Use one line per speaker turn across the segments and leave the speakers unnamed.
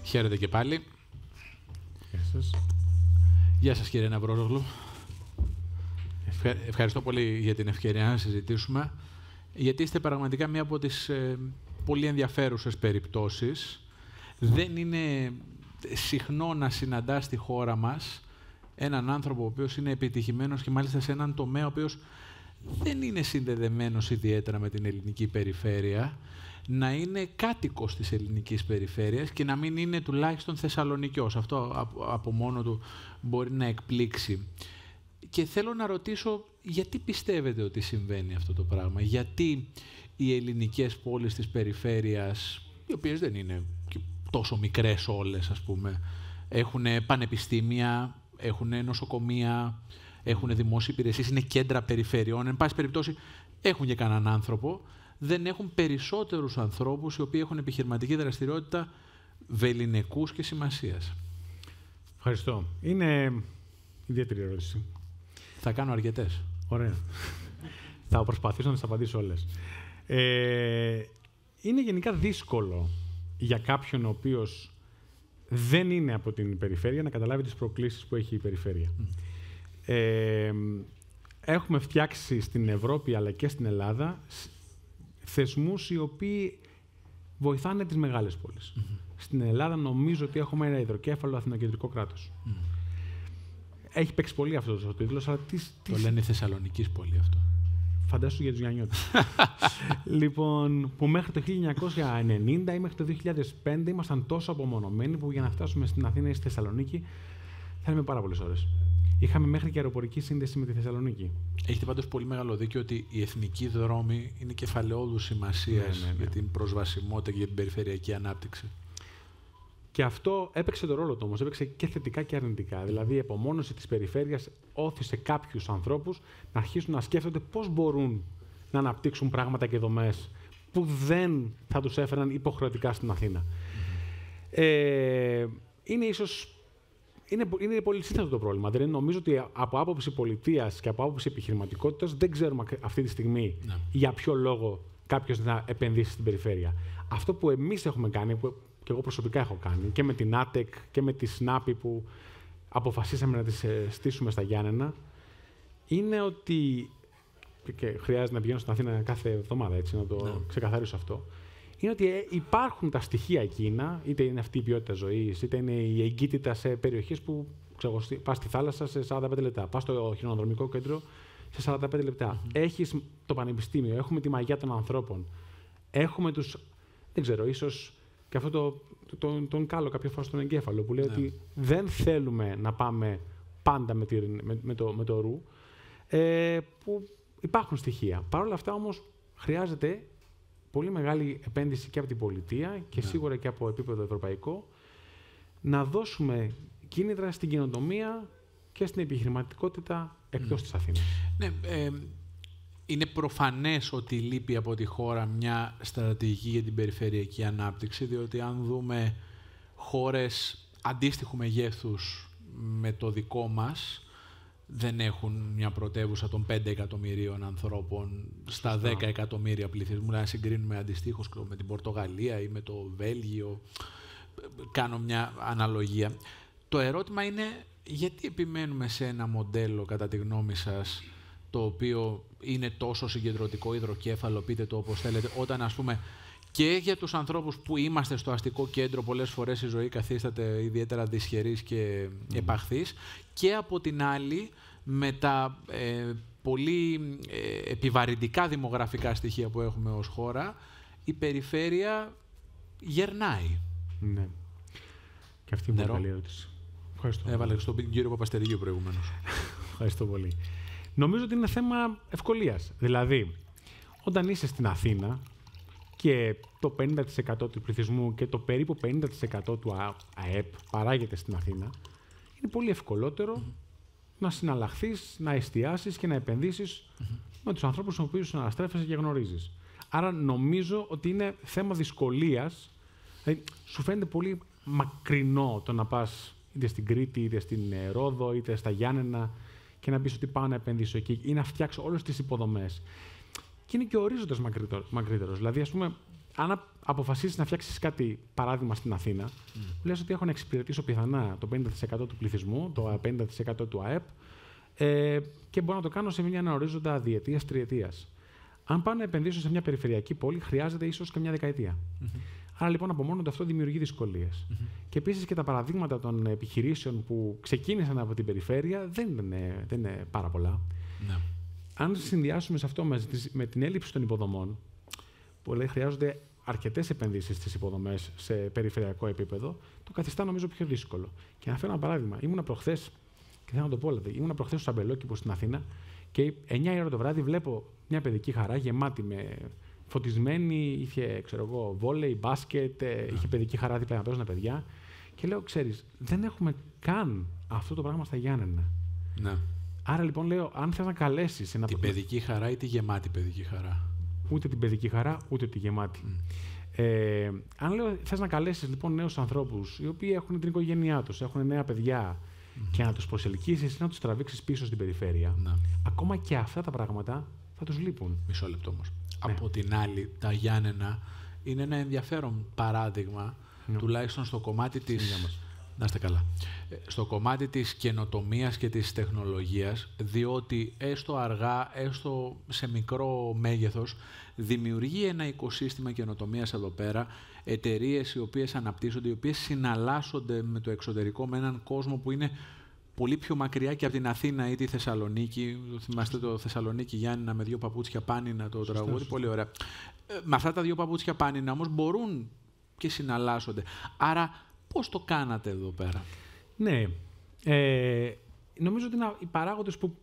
Χαίρετε και πάλι.
Γεια σας.
Γεια σας, κύριε Ναυρόλογλου. Ευχαριστώ πολύ για την ευκαιρία να συζητήσουμε, γιατί είστε πραγματικά μία από τις πολύ ενδιαφέρουσες περιπτώσεις. Δεν είναι συχνό να συναντά στη χώρα μας έναν άνθρωπο ο οποίος είναι επιτυχημένος και μάλιστα σε έναν τομέα ο οποίος δεν είναι συνδεδεμένος ιδιαίτερα με την ελληνική περιφέρεια, να είναι κάτοικος της ελληνικής περιφέρειας και να μην είναι τουλάχιστον Θεσσαλονικιός. Αυτό από μόνο του μπορεί να εκπλήξει. Και θέλω να ρωτήσω, γιατί πιστεύετε ότι συμβαίνει αυτό το πράγμα? Γιατί οι ελληνικές πόλεις της περιφέρειας, οι οποίες δεν είναι τόσο μικρές όλες, ας πούμε, έχουν πανεπιστήμια, έχουν νοσοκομεία, έχουν δημόσιες υπηρεσίες, είναι κέντρα περιφερειών, εν πάση περιπτώσει έχουν και κανέναν άνθρωπο, δεν έχουν περισσότερους ανθρώπους οι οποίοι έχουν επιχειρηματική δραστηριότητα βεληνικούς και σημασίας?
Ευχαριστώ. Είναι ιδιαίτερη ερώτηση.
Θα κάνω αρκετές.
Ωραία. Θα προσπαθήσω να τις απαντήσω όλες. Είναι γενικά δύσκολο για κάποιον ο οποίος δεν είναι από την περιφέρεια να καταλάβει τις προκλήσεις που έχει η περιφέρεια. Έχουμε φτιάξει στην Ευρώπη αλλά και στην Ελλάδα θεσμούς οι οποίοι βοηθάνε τις μεγάλες πόλεις. Στην Ελλάδα νομίζω ότι έχουμε ένα υδροκέφαλο αθηνοκεντρικό κράτος. Έχει παίξει πολύ αυτός ο τίτλος, αλλά
το λένε Θεσσαλονικής πόλη αυτό.
Φαντάσου για τους Γιαννιώτες. Λοιπόν, που μέχρι το 1990 ή μέχρι το 2005 ήμασταν τόσο απομονωμένοι που για να φτάσουμε στην Αθήνα ή στη Θεσσαλονίκη θέλαμε πάρα πολλές ώρες. Είχαμε μέχρι και αεροπορική σύνδεση με τη Θεσσαλονίκη.
Έχετε πάντως πολύ μεγάλο δίκιο ότι οι εθνικοί δρόμοι είναι κεφαλαιόδους σημασίας για την προσβασιμότητα και για την περιφερειακή ανάπτυξη.
Και αυτό έπαιξε το ρόλο του όμως, έπαιξε και θετικά και αρνητικά. Δηλαδή, η απομόνωση της περιφέρειας όθησε κάποιους ανθρώπους να αρχίσουν να σκέφτονται πώς μπορούν να αναπτύξουν πράγματα και δομές που δεν θα τους έφεραν υποχρεωτικά στην Αθήνα. Είναι πολύ σύνθετο το πρόβλημα. Δηλαδή, νομίζω ότι από άποψη πολιτείας και από άποψη επιχειρηματικότητας δεν ξέρουμε αυτή τη στιγμή για ποιο λόγο κάποιος να επενδύσει στην περιφέρεια. Αυτό που εμείς έχουμε κάνει, και εγώ προσωπικά έχω κάνει, και με την ΑΤΕΚ και με τη ΣΝΑΠΗ που αποφασίσαμε να τις στήσουμε στα Γιάννενα, είναι ότι, και χρειάζεται να πηγαίνω στην Αθήνα κάθε εβδομάδα, έτσι, να το ξεκαθαρίσω αυτό, είναι ότι υπάρχουν τα στοιχεία εκείνα, είτε είναι αυτή η ποιότητα ζωής, είτε είναι η εγκύτητα σε περιοχές που πας στη θάλασσα σε 45 λεπτά, πας στο χειρονοδρομικό κέντρο σε 45 λεπτά. Έχεις το πανεπιστήμιο, έχουμε τη μαγιά των ανθρώπων, έχουμε τους, δεν ξέρω, ίσως και αυτό τον κάλο κάποια φορά στον εγκέφαλο, που λέει ότι δεν θέλουμε να πάμε πάντα με το ρου, που υπάρχουν στοιχεία. Παρ' όλα αυτά όμως χρειάζεται πολύ μεγάλη επένδυση και από την πολιτεία και σίγουρα και από επίπεδο ευρωπαϊκό να δώσουμε κίνητρα στην καινοτομία και στην επιχειρηματικότητα εκτός της Αθήνας.
Ναι, είναι προφανές ότι λείπει από τη χώρα μια στρατηγική για την περιφερειακή ανάπτυξη, διότι αν δούμε χώρες αντίστοιχου μεγέθους με το δικό μας, δεν έχουν μια πρωτεύουσα των 5 εκατομμυρίων ανθρώπων στα 10 εκατομμύρια πληθυσμού. Να συγκρίνουμε αντιστοίχως με την Πορτογαλία ή με το Βέλγιο. Κάνω μια αναλογία. Το ερώτημα είναι, γιατί επιμένουμε σε ένα μοντέλο, κατά τη γνώμη σας, το οποίο είναι τόσο συγκεντρωτικό, υδροκέφαλο, πείτε το όπως θέλετε, όταν, ας πούμε, και για τους ανθρώπους που είμαστε στο αστικό κέντρο πολλές φορές η ζωή καθίσταται ιδιαίτερα δυσχερής και επαχθής, και από την άλλη με τα πολύ επιβαρυντικά δημογραφικά στοιχεία που έχουμε ως χώρα, η περιφέρεια γερνάει.
Ναι. Και αυτή είναι μια καλή ερώτηση. Ευχαριστώ.
Έβαλε στον κύριο Παπαστεριού προηγουμένως.
Ευχαριστώ πολύ. Νομίζω ότι είναι θέμα ευκολίας. Δηλαδή, όταν είσαι στην Αθήνα και το 50% του πληθυσμού και το περίπου 50% του ΑΕΠ παράγεται στην Αθήνα, είναι πολύ ευκολότερο να συναλλαχθείς, να εστιάσεις και να επενδύσεις με τους ανθρώπους στους οποίους αναστρέφεσαι και γνωρίζεις. Άρα νομίζω ότι είναι θέμα δυσκολίας. Δηλαδή, σου φαίνεται πολύ μακρινό το να πας είτε στην Κρήτη, είτε στην Ρόδο, είτε στα Γιάννενα και να πεις ότι πάω να επενδύσω εκεί ή να φτιάξω όλες τις υποδομές. Και είναι και ο ορίζοντας μακρύτερος. Δηλαδή, ας πούμε, αν αποφασίσεις να φτιάξεις κάτι, παράδειγμα στην Αθήνα, λες ότι έχω να εξυπηρετήσω πιθανά το 50% του πληθυσμού, το 50% του ΑΕΠ, και μπορώ να το κάνω σε μια ορίζοντα διετίας, τριετίας. Αν πάω να επενδύσω σε μια περιφερειακή πόλη, χρειάζεται ίσως και μια δεκαετία. Άρα λοιπόν από μόνο του αυτό δημιουργεί δυσκολίες. Και επίσης και τα παραδείγματα των επιχειρήσεων που ξεκίνησαν από την περιφέρεια δεν είναι πάρα πολλά. Αν συνδυάσουμε σε αυτό με την έλλειψη των υποδομών, που λέει χρειάζονται αρκετές επενδύσεις στις υποδομές σε περιφερειακό επίπεδο, το καθιστά νομίζω πιο δύσκολο. Και να φέρω ένα παράδειγμα. Ήμουνα προχθές, και θέλω να το πω, δηλαδή, ήμουνα προχθές στο Σαμπελόκηπο στην Αθήνα και 9 η ώρα το βράδυ βλέπω μια παιδική χαρά γεμάτη με φωτισμένη, είχε βόλεϊ, μπάσκετ, είχε παιδική χαρά δίπλα να παίζουν παιδιά. Και λέω, ξέρεις, δεν έχουμε καν αυτό το πράγμα στα Γιάννενα.
Ναι.
Άρα λοιπόν λέω, αν θες να καλέσεις.
Την παιδική χαρά ή τη γεμάτη παιδική χαρά?
Ούτε την παιδική χαρά, ούτε τη γεμάτη. Αν λέω, θες να καλέσεις λοιπόν νέους ανθρώπους, οι οποίοι έχουν την οικογένειά τους, έχουν νέα παιδιά, και να τους προσελκύσεις ή να τους τραβήξεις πίσω στην περιφέρεια, ακόμα και αυτά τα πράγματα θα τους λείπουν.
Μισό λεπτό όμως. Από την άλλη, τα Γιάννενα είναι ένα ενδιαφέρον παράδειγμα, τουλάχιστον στο κομμάτι της... Να είστε καλά. Στο κομμάτι της καινοτομίας και της τεχνολογίας, διότι έστω αργά, έστω σε μικρό μέγεθος, δημιουργεί ένα οικοσύστημα καινοτομίας εδώ πέρα, εταιρείες οι οποίες αναπτύσσονται, οι οποίες συναλλάσσονται με το εξωτερικό, με έναν κόσμο που είναι πολύ πιο μακριά και από την Αθήνα ή τη Θεσσαλονίκη. Θυμάστε το Θεσσαλονίκη Γιάννηνα με 2 παπούτσια πάνινα, το τραγούδι, πολύ ωραία. Με αυτά τα 2 παπούτσια πάνινα όμως μπορούν και συναλλάσσονται. Άρα πώς το κάνατε εδώ πέρα?
Ναι. Νομίζω ότι είναι οι παράγοντες που...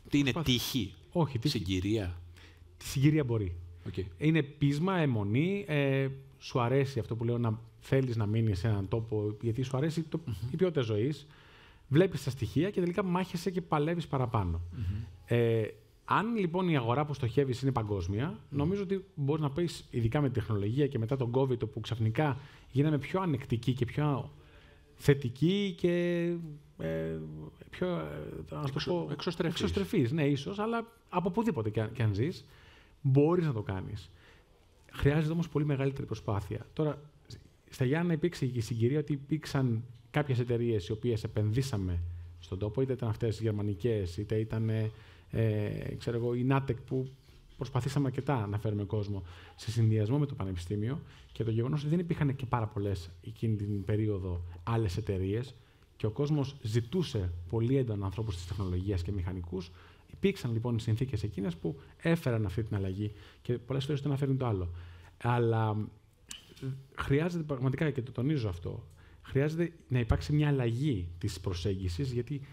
Τι είναι τύχη?
Όχι.
Συγκυρία?
Τη συγκυρία μπορεί.
Okay.
Είναι πείσμα, αιμονή. Σου αρέσει αυτό που λέω, να θέλεις να μείνεις σε έναν τόπο γιατί σου αρέσει η ποιότητα ζωής. Βλέπεις τα στοιχεία και τελικά μάχεσαι και παλεύεις παραπάνω. Αν λοιπόν η αγορά που στοχεύεις είναι παγκόσμια, νομίζω ότι μπορείς να πεις, ειδικά με τη τεχνολογία και μετά τον COVID, που ξαφνικά γίναμε πιο ανεκτικοί και πιο θετικοί και πιο εξωστρεφείς. Ναι, ίσως, αλλά από οπουδήποτε και αν ζεις, μπορείς να το κάνεις. Χρειάζεται όμως πολύ μεγαλύτερη προσπάθεια. Τώρα, στα Γιάννενα υπήρξε η συγκυρία ότι υπήρξαν κάποιες εταιρείες οι οποίες επενδύσαμε στον τόπο, είτε ήταν αυτές οι γερμανικές, είτε ήταν η Natec, που προσπαθήσαμε αρκετά να φέρουμε κόσμο σε συνδυασμό με το Πανεπιστήμιο, και το γεγονός ότι δεν υπήρχαν και πάρα πολλές εκείνη την περίοδο άλλες εταιρείες και ο κόσμος ζητούσε πολύ έντονα ανθρώπους της τεχνολογίας και μηχανικούς. Υπήρξαν λοιπόν οι συνθήκες εκείνες που έφεραν αυτή την αλλαγή και πολλές φορές το ένα φέρνει το άλλο. Αλλά χρειάζεται πραγματικά, και το τονίζω αυτό, χρειάζεται να υπάρξει μια αλλαγή της προσέγγισης, γιατί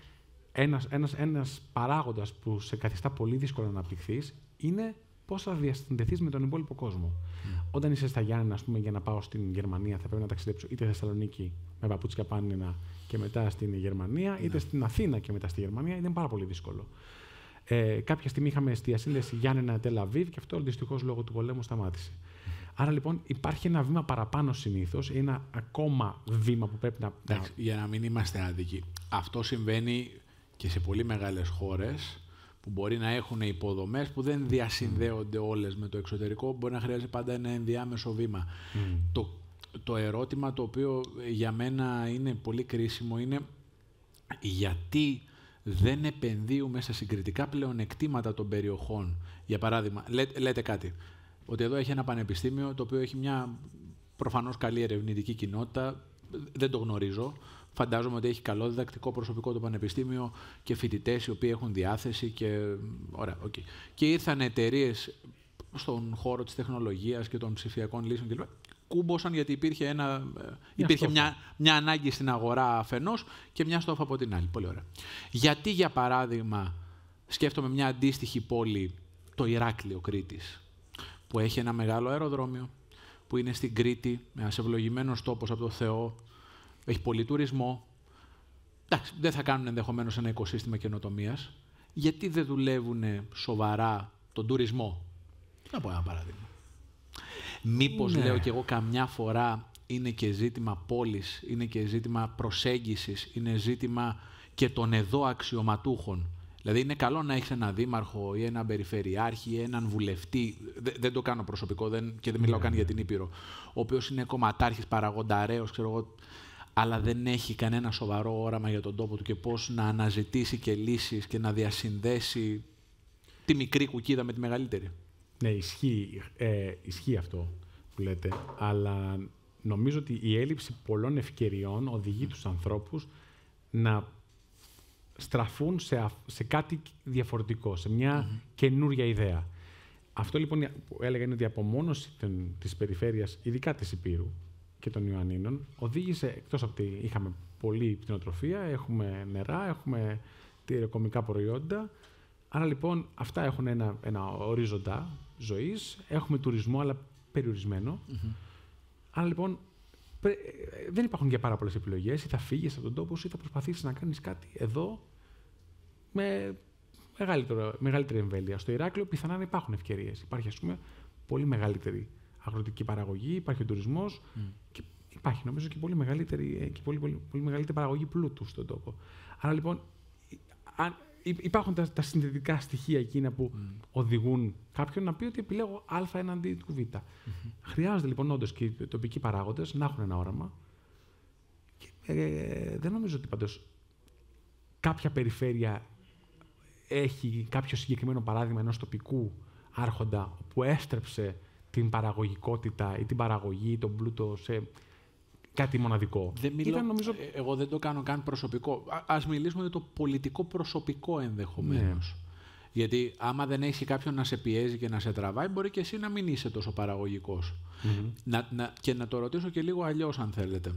ένας παράγοντας που σε καθιστά πολύ δύσκολο να αναπτυχθείς είναι πώς θα διασυνδεθείς με τον υπόλοιπο κόσμο. Όταν είσαι στα Γιάννενα, ας πούμε, για να πάω στην Γερμανία, θα πρέπει να ταξιδέψω είτε στη Θεσσαλονίκη με παπούτσια πάνινα και μετά στην Γερμανία, είτε στην Αθήνα και μετά στη Γερμανία. Είναι πάρα πολύ δύσκολο. Κάποια στιγμή είχαμε στη διασύνδεση Γιάννενα-Τελαβίβ και αυτό δυστυχώς λόγω του πολέμου σταμάτησε. Άρα λοιπόν υπάρχει ένα βήμα παραπάνω συνήθως, ένα ακόμα βήμα που πρέπει να...
Για να μην είμαστε άδικοι. Αυτό συμβαίνει και σε πολύ μεγάλες χώρες που μπορεί να έχουν υποδομές που δεν διασυνδέονται όλες με το εξωτερικό, μπορεί να χρειάζεται πάντα ένα ενδιάμεσο βήμα. Το ερώτημα το οποίο για μένα είναι πολύ κρίσιμο είναι γιατί δεν επενδύουμε σε συγκριτικά πλεονεκτήματα των περιοχών. Για παράδειγμα, λέτε κάτι, ότι εδώ έχει ένα πανεπιστήμιο το οποίο έχει μια προφανώς καλή ερευνητική κοινότητα, δεν το γνωρίζω. Φαντάζομαι ότι έχει καλό διδακτικό προσωπικό το πανεπιστήμιο και φοιτητές οι οποίοι έχουν διάθεση και... Ωραία, okay. Και ήρθαν εταιρείες στον χώρο της τεχνολογίας και των ψηφιακών λύσεων κλπ. Κούμποσαν γιατί υπήρχε μια ανάγκη στην αγορά αφενός και μια στόφα από την άλλη. Πολύ ωραία. Γιατί, για παράδειγμα, σκέφτομαι μια αντίστοιχη πόλη, το Ηράκλειο Κρήτης, που έχει ένα μεγάλο αεροδρόμιο, που είναι στην Κρήτη, ένας ευλογημένος τόπος από το Θεό, έχει πολύ τουρισμό. Εντάξει, δεν θα κάνουν ενδεχομένως ένα οικοσύστημα καινοτομίας. Γιατί δεν δουλεύουν σοβαρά τον τουρισμό? Να πω ένα παράδειγμα. Μήπως, λέω κι εγώ, καμιά φορά είναι και ζήτημα πόλης, είναι και ζήτημα προσέγγισης, είναι ζήτημα και των εδώ αξιωματούχων. Δηλαδή, είναι καλό να έχεις έναν δήμαρχο ή έναν περιφερειάρχη ή έναν βουλευτή. Δεν το κάνω προσωπικό και δεν μιλάω καν για την Ήπειρο. Ο οποίος είναι κομματάρχης, παραγονταρέος, ξέρω εγώ, αλλά δεν έχει κανένα σοβαρό όραμα για τον τόπο του και πώς να αναζητήσει και λύσεις και να διασυνδέσει τη μικρή κουκίδα με τη μεγαλύτερη.
Ναι, ισχύει αυτό που λέτε, αλλά νομίζω ότι η έλλειψη πολλών ευκαιριών οδηγεί τους ανθρώπους να στραφούν σε κάτι διαφορετικό, σε μια καινούρια ιδέα. Αυτό λοιπόν που έλεγα είναι ότι η απομόνωση της περιφέρειας, ειδικά της Ηπείρου και των Ιωαννίνων, οδήγησε, εκτός από ότι είχαμε πολλή κτηνοτροφία, έχουμε νερά, έχουμε τυροκομικά προϊόντα, άρα λοιπόν αυτά έχουν ένα ορίζοντα ζωής, έχουμε τουρισμό αλλά περιορισμένο. Άρα λοιπόν δεν υπάρχουν και πάρα πολλές επιλογές, ή θα φύγεις από τον τόπο σου ή θα προσπαθήσεις να κάνεις κάτι εδώ με μεγαλύτερη εμβέλεια. Στο Ηράκλειο πιθανά να υπάρχουν ευκαιρίες. Υπάρχει, ας πούμε, πολύ μεγαλύτερη αγροτική παραγωγή, υπάρχει ο τουρισμός και υπάρχει, νομίζω, και πολύ μεγαλύτερη παραγωγή πλούτου στον τόπο. Άρα λοιπόν υπάρχουν τα συνδετικά στοιχεία εκείνα που οδηγούν κάποιον να πει ότι επιλέγω Α έναντι του Β. Χρειάζεται λοιπόν όντως και οι τοπικοί παράγοντες να έχουν ένα όραμα. Και, δεν νομίζω ότι πάντως κάποια περιφέρεια έχει κάποιο συγκεκριμένο παράδειγμα ενός τοπικού άρχοντα που έστρεψε την παραγωγικότητα ή την παραγωγή ή τον πλούτο σε κάτι μοναδικό.
Εγώ δεν το κάνω καν προσωπικό. Ας μιλήσουμε για το πολιτικό προσωπικό ενδεχομένως. Ναι. Γιατί άμα δεν έχει κάποιον να σε πιέζει και να σε τραβάει, μπορεί και εσύ να μην είσαι τόσο παραγωγικός. Και να το ρωτήσω και λίγο αλλιώς, αν θέλετε.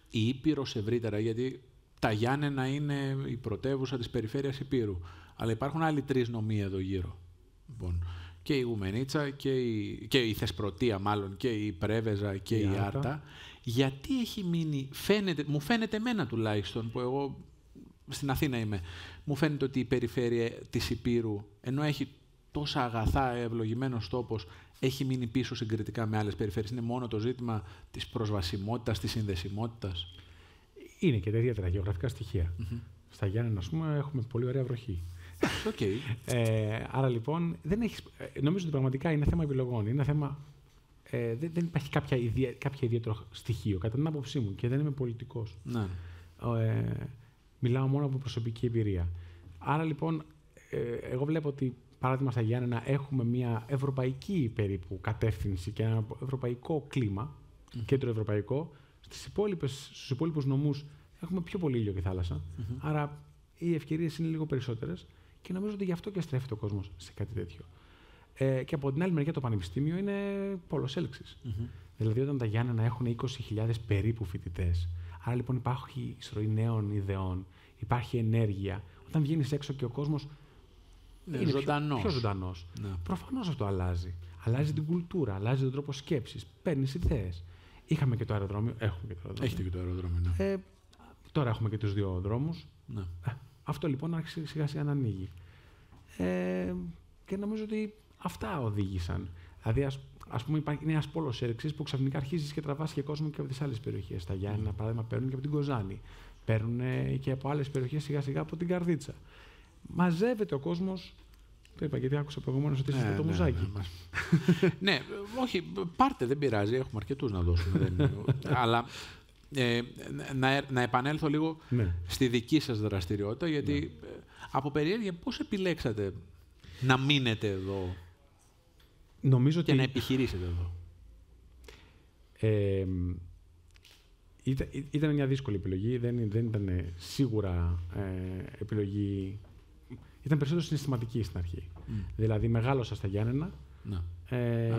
Η Ήπειρος ευρύτερα, γιατί τα Γιάννενα είναι η πρωτεύουσα της περιφέρειας Ηπείρου, αλλά υπάρχουν άλλοι 3 νομοί εδώ γύρω. Λοιπόν, και η Γουμενίτσα και η Θεσπρωτεία, μάλλον, και η Πρέβεζα και η Άρτα. Γιατί έχει μείνει, μου φαίνεται εμένα τουλάχιστον, που εγώ στην Αθήνα είμαι, μου φαίνεται ότι η περιφέρεια της Ηπείρου, ενώ έχει τόσα αγαθά, ευλογημένος τόπος, έχει μείνει πίσω συγκριτικά με άλλες περιφέρειες. Είναι μόνο το ζήτημα της προσβασιμότητας, της συνδεσιμότητας.
Είναι και τα ιδιαίτερα γεωγραφικά στοιχεία. Στα Γιάννενα, ας πούμε, έχουμε πολύ ωραία βροχή.
Okay.
Άρα λοιπόν, νομίζω ότι πραγματικά είναι θέμα επιλογών. Είναι θέμα. Δεν υπάρχει κάποιο ιδιαίτερο στοιχείο, κατά την άποψή μου, και δεν είμαι πολιτικός.
Ναι.
Μιλάω μόνο από προσωπική εμπειρία. Άρα λοιπόν, εγώ βλέπω ότι, παράδειγμα, στα Γιάννενα έχουμε μια ευρωπαϊκή περίπου κατεύθυνση και ένα ευρωπαϊκό κλίμα, κέντρο ευρωπαϊκό. Στους υπόλοιπους νομούς έχουμε πιο πολύ ήλιο και θάλασσα. Άρα οι ευκαιρίες είναι λίγο περισσότερες και νομίζω ότι γι' αυτό και στρέφεται ο κόσμος σε κάτι τέτοιο. Και από την άλλη μεριά, το πανεπιστήμιο είναι πόλος έλξης. Δηλαδή, όταν τα Γιάννενα έχουν 20.000 περίπου φοιτητές, άρα λοιπόν υπάρχει εισρωή νέων ιδεών, υπάρχει ενέργεια. Όταν βγαίνεις έξω και ο κόσμος είναι πιο ζωντανός. Ναι. Προφανώς αυτό αλλάζει. Αλλάζει την κουλτούρα, αλλάζει τον τρόπο σκέψης, παίρνεις ιδέες. Είχαμε και το αεροδρόμιο. Έχουμε και το αεροδρόμιο.
Έχετε και το αεροδρόμιο, ναι.
Τώρα έχουμε και τους 2 δρόμους.
Ναι.
Αυτό λοιπόν άρχισε σιγά-σιγά να ανοίγει. Και νομίζω ότι αυτά οδήγησαν. Δηλαδή, ας πούμε, είναι ένας πόλος έλξης που ξαφνικά αρχίζεις και τραβάς και κόσμο και από τις άλλες περιοχές. Τα Γιάννενα, παράδειγμα, παίρνουν και από την Κοζάνη. Παίρνουν και από άλλες περιοχές σιγά-σιγά από την Καρδίτσα. Μαζεύεται ο κόσμος. Το είπα γιατί άκουσα προηγουμένως ότι είστε το μουζάκι.
Ναι, όχι, πάρτε, δεν πειράζει, έχουμε αρκετούς να δώσουμε. Αλλά να επανέλθω λίγο στη δική σας δραστηριότητα, γιατί από περιέργεια πώς επιλέξατε να μείνετε εδώ και να επιχειρήσετε εδώ?
Ήταν μια δύσκολη επιλογή, δεν ήταν σίγουρα επιλογή. Ήταν περισσότερο συναισθηματική στην αρχή. Δηλαδή, μεγάλωσα στα Γιάννενα.
Ναι.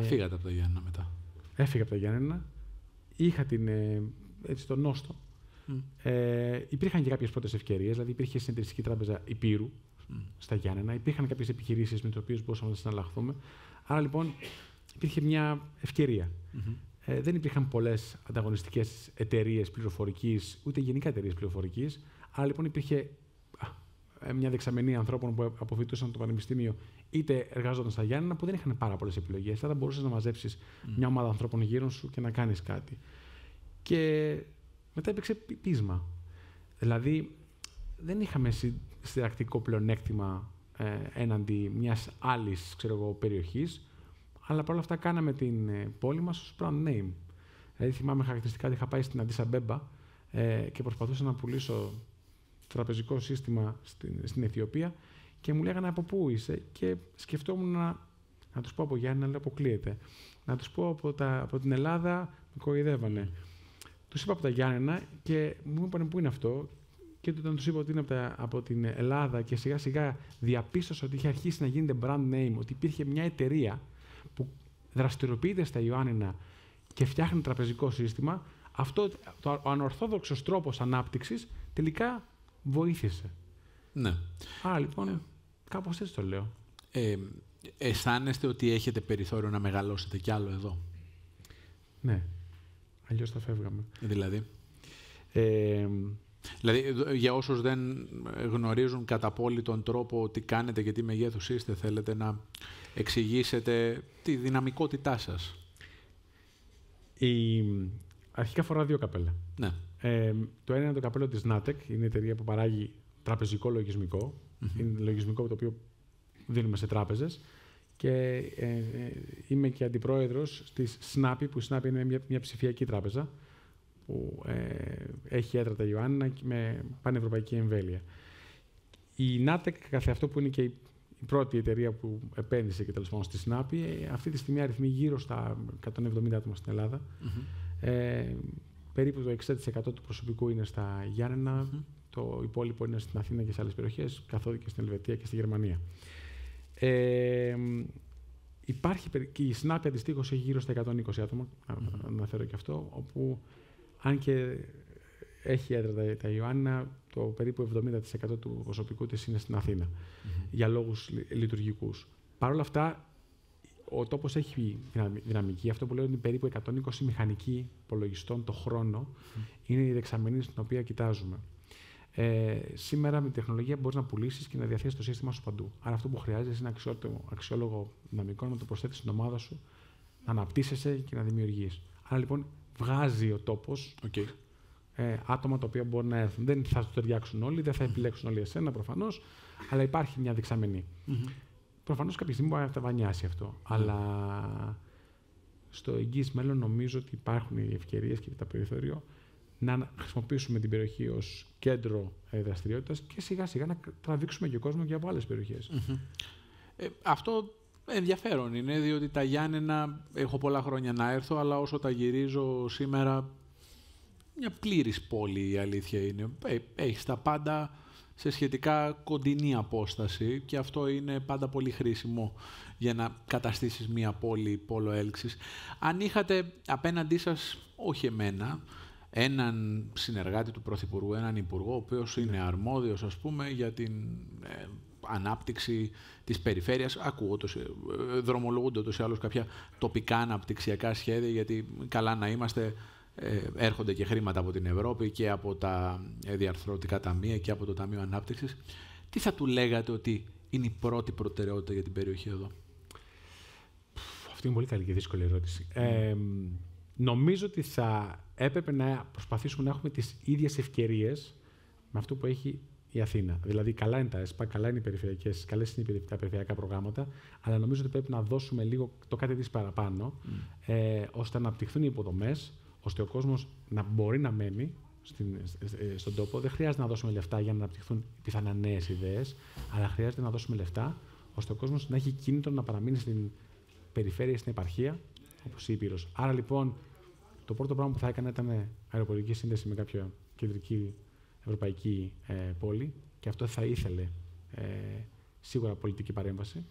Φύγατε από τα Γιάννενα μετά.
Έφυγα από τα Γιάννενα. Είχα τον νόστο. Υπήρχαν και κάποιες πρώτες ευκαιρίες. Δηλαδή, υπήρχε Συνεταιριστική Τράπεζα Ηπείρου στα Γιάννενα. Υπήρχαν κάποιες επιχειρήσεις με τις οποίες μπορούσαμε να συναλλαχθούμε. Άρα, λοιπόν, υπήρχε μια ευκαιρία. Δεν υπήρχαν πολλές ανταγωνιστικές εταιρείες πληροφορικής, ούτε γενικά εταιρείες πληροφορικής. Άρα, λοιπόν, υπήρχε μια δεξαμενή ανθρώπων που αποφοιτούσαν το πανεπιστήμιο, είτε εργάζονταν στα Γιάννενα, που δεν είχαν πάρα πολλές επιλογές. Άρα μπορούσες να μαζέψεις μια ομάδα ανθρώπων γύρω σου και να κάνεις κάτι. Και μετά υπήρξε πείσμα. Δηλαδή, δεν είχαμε συντακτικό πλεονέκτημα έναντι μιας άλλης περιοχής, αλλά παρόλα αυτά κάναμε την πόλη μας ως brand name. Δηλαδή θυμάμαι χαρακτηριστικά ότι είχα πάει στην Αντίς Αμπέμπα και προσπαθούσα να πουλήσω τραπεζικό σύστημα στην Αιθιοπία και μου λέγανε από πού είσαι και σκεφτόμουν να τους πω από Γιάννη, αλλά αποκλείεται. Να τους πω από την Ελλάδα, με κοροϊδεύανε. Τους είπα από τα Γιάννενα και μου είπαν πού είναι αυτό. Και όταν τους είπα ότι είναι από την Ελλάδα και σιγά σιγά διαπίστωσα ότι είχε αρχίσει να γίνεται brand name, ότι υπήρχε μια εταιρεία που δραστηριοποιείται στα Ιωάννινα και φτιάχνει τραπεζικό σύστημα, αυτό ο ανορθόδοξος τρόπος ανάπτυξης τελικά βοήθησε.
Ναι.
Άρα λοιπόν, κάπως έτσι το λέω.
Αισθάνεστε ότι έχετε περιθώριο να μεγαλώσετε κι άλλο εδώ?
Ναι. Αλλιώς θα φεύγαμε.
Δηλαδή, για όσους δεν γνωρίζουν κατά απόλυτον τρόπο τι κάνετε και τι μεγέθους είστε, θέλετε να εξηγήσετε τη δυναμικότητά σας?
Αρχικά φοράω 2 καπέλα.
Ναι.
Το ένα είναι το καπέλο της Natec, είναι η εταιρεία που παράγει τραπεζικό λογισμικό. Είναι λογισμικό το οποίο δίνουμε σε τράπεζες. Και είμαι και αντιπρόεδρος της Snappy, που η Snappy είναι μια ψηφιακή τράπεζα που έχει έδρα τα Ιωάννινα με πανευρωπαϊκή εμβέλεια. Η Natec, καθεαυτό που είναι και η πρώτη εταιρεία που επένδυσε και τέλος πάντων στη Snappy, αυτή τη στιγμή αριθμεί γύρω στα 170 άτομα στην Ελλάδα. Περίπου το 60% του προσωπικού είναι στα Γιάννενα, το υπόλοιπο είναι στην Αθήνα και σε άλλες περιοχές, καθότι και στην Ελβετία και στη Γερμανία. Υπάρχει και η Snappy αντιστοίχως έχει γύρω στα 120 άτομα, να αναφέρω και αυτό, όπου αν και έχει έδρα τα Ιωάννινα, το περίπου 70% του προσωπικού της είναι στην Αθήνα, για λόγους λειτουργικούς. Παρ' όλα αυτά, ο τόπος έχει δυναμική. Αυτό που λέω είναι περίπου 120 μηχανικοί υπολογιστών το χρόνο είναι η δεξαμενή στην οποία κοιτάζουμε. Σήμερα με τη τεχνολογία μπορείς να πουλήσεις και να διαθέσεις το σύστημα σου παντού. Άρα αυτό που χρειάζεσαι είναι αξιόλογο δυναμικό να το προσθέτεις στην ομάδα σου, να αναπτύσσεσαι και να δημιουργείς. Άρα λοιπόν βγάζει ο τόπος άτομα τα οποία μπορούν να έρθουν. Δεν θα το ταιριάξουν όλοι, δεν θα επιλέξουν όλοι εσένα προφανώς, αλλά υπάρχει μια δεξαμενή. Προφανώς κάποια στιγμή μπορεί να ταβανιάσει αυτό. Αλλά στο εγγύς μέλλον νομίζω ότι υπάρχουν οι ευκαιρίες και τα περιθώριο να χρησιμοποιήσουμε την περιοχή ως κέντρο δραστηριότητας και σιγά σιγά να τραβήξουμε και κόσμο και από άλλες περιοχές.
Αυτό ενδιαφέρον είναι, διότι τα Γιάννενα έχω πολλά χρόνια να έρθω, αλλά όσο τα γυρίζω σήμερα, μια πλήρης πόλη η αλήθεια είναι. Έχεις τα πάντα σε σχετικά κοντινή απόσταση και αυτό είναι πάντα πολύ χρήσιμο για να καταστήσεις μια πόλη πόλο έλξης. Αν είχατε απέναντί σας, όχι εμένα, έναν συνεργάτη του Πρωθυπουργού, έναν υπουργό, ο οποίος είναι αρμόδιος, ας πούμε, για την ανάπτυξη της περιφέρειας, δρομολογούνται ούτως ή άλλως κάποια τοπικά αναπτυξιακά σχέδια, γιατί καλά να είμαστε, έρχονται και χρήματα από την Ευρώπη και από τα διαρθρωτικά ταμεία και από το Ταμείο Ανάπτυξης. Τι θα του λέγατε ότι είναι η πρώτη προτεραιότητα για την περιοχή εδώ?
Αυτή είναι πολύ καλή και δύσκολη ερώτηση. Νομίζω ότι θα έπρεπε να προσπαθήσουμε να έχουμε τις ίδιες ευκαιρίες με αυτό που έχει η Αθήνα. Δηλαδή, καλά είναι τα ΕΣΠΑ, καλά είναι οι περιφερειακές, καλές είναι τα περιφερειακά προγράμματα, αλλά νομίζω ότι πρέπει να δώσουμε λίγο το κάτι της παραπάνω, ώστε να αναπτυχθούν οι υποδομές, ώστε ο κόσμος να μπορεί να μένει στον τόπο. Δεν χρειάζεται να δώσουμε λεφτά για να αναπτυχθούν πιθανά νέες ιδέες, αλλά χρειάζεται να δώσουμε λεφτά, ώστε ο κόσμος να έχει κίνητρο να παραμείνει στην περιφέρεια, στην επαρχία, όπως η Ήπειρος. Άρα λοιπόν, το πρώτο πράγμα που θα έκανα ήταν αεροπορική σύνδεση με κάποια κεντρική ευρωπαϊκή πόλη, και αυτό θα ήθελε σίγουρα πολιτική παρέμβαση.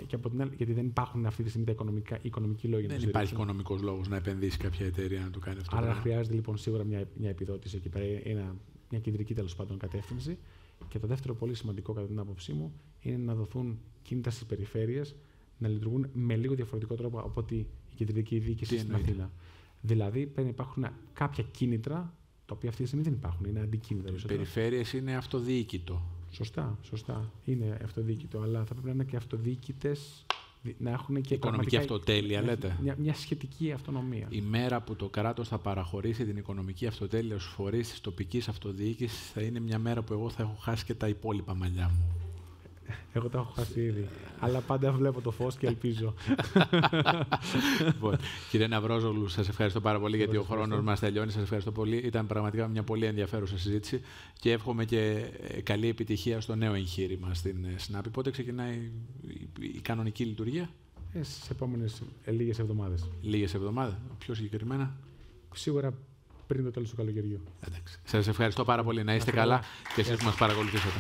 Και από την άλλη, γιατί δεν υπάρχουν αυτή τη στιγμή τα οικονομικοί λόγοι.
Δεν υπάρχει οικονομικός λόγος να επενδύσει κάποια εταιρεία να το κάνει αυτό.
Άρα χρειάζεται λοιπόν σίγουρα μια επιδότηση εκεί πέρα, μια κεντρική τέλος πάντων κατεύθυνση. Και το δεύτερο πολύ σημαντικό κατά την άποψή μου είναι να δοθούν κίνητρα στις περιφέρειες να λειτουργούν με λίγο διαφορετικό τρόπο από ότι η κεντρική διοίκηση στην Αθήνα. Δηλαδή πρέπει να υπάρχουν κάποια κίνητρα, τα οποία αυτή τη στιγμή δεν υπάρχουν. Είναι αντικίνητρα.
Οι περιφέρειες είναι αυτοδιοίκητο.
Σωστά. Είναι αυτοδιοίκητο, αλλά θα πρέπει να είναι και αυτοδιοίκητες να έχουν και
οικονομική αυτοτέλεια, λέτε.
Μια σχετική αυτονομία.
Η μέρα που το κράτος θα παραχωρήσει την οικονομική αυτοτέλεια στους φορείς της τοπικής αυτοδιοίκησης θα είναι μια μέρα που εγώ θα έχω χάσει και τα υπόλοιπα μαλλιά μου.
Εγώ τα έχω χάσει ήδη. Αλλά πάντα βλέπω το φως και ελπίζω.
Λοιπόν, κύριε Ναυρόζογλου, σας ευχαριστώ πάρα πολύ γιατί ο χρόνος μας τελειώνει. Σας ευχαριστώ πολύ. Ήταν πραγματικά μια πολύ ενδιαφέρουσα συζήτηση και εύχομαι και καλή επιτυχία στο νέο εγχείρημα στην ΣΝΑΠΗ. Πότε ξεκινάει η κανονική λειτουργία?
Στις επόμενες λίγες εβδομάδες.
Λίγες εβδομάδες, πιο συγκεκριμένα?
Σίγουρα πριν το τέλος του καλοκαιριού.
Εντάξει. Σας ευχαριστώ πάρα πολύ. Να είστε καλά και εσείς που μας παρακολουθήσατε.